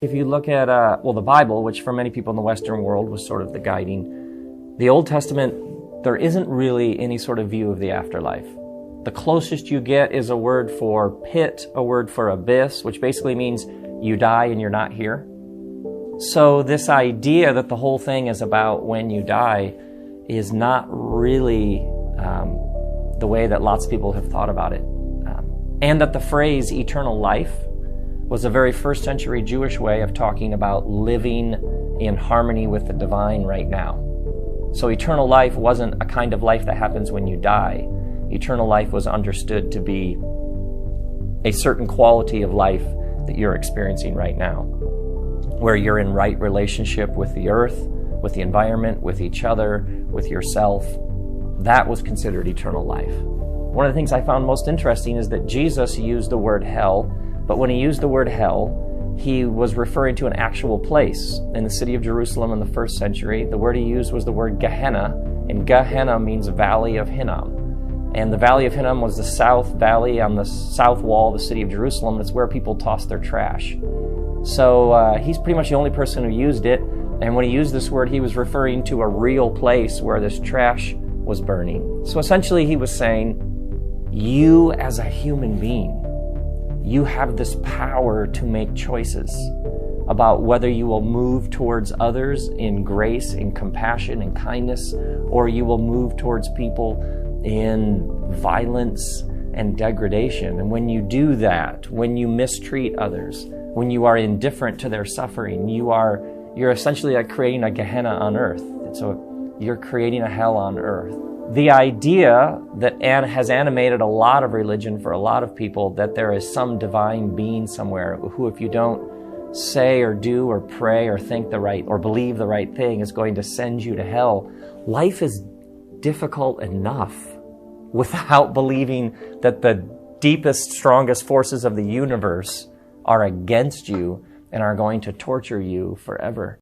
If you look at, the Bible, which for many people in the Western world was sort of the guiding, the Old Testament, there isn't really any sort of view of the afterlife. The closest you get is a word for pit, a word for abyss, which basically means you die and you're not here. So this idea that the whole thing is about when you die is not really the way that lots of people have thought about it. And that the phrase eternal life was a very first century Jewish way of talking about living in harmony with the divine right now. So eternal life wasn't a kind of life that happens when you die. Eternal life was understood to be a certain quality of life that you're experiencing right now, where you're in right relationship with the earth, with the environment, with each other, with yourself. That was considered eternal life. One of the things I found most interesting is that Jesus used the word hell, but when he used the word hell, he was referring to an actual place in the city of Jerusalem in the first century. The word he used was the word Gehenna, and Gehenna means Valley of Hinnom. And the Valley of Hinnom was the south valley on the south wall of the city of Jerusalem. That's where people toss their trash. So he's pretty much the only person who used it. And when he used this word, he was referring to a real place where this trash was burning. So essentially he was saying, you as a human being, you have this power to make choices about whether you will move towards others in grace, in compassion, in kindness, or you will move towards people in violence and degradation. And when you do that, when you mistreat others, when you are indifferent to their suffering, you're essentially like creating a Gehenna on earth. So you're creating a hell on earth. The idea that has animated a lot of religion for a lot of people, that there is some divine being somewhere who, if you don't say or do or pray or think the right or believe the right thing, is going to send you to hell. Life is difficult enough without believing that the deepest, strongest forces of the universe are against you and are going to torture you forever.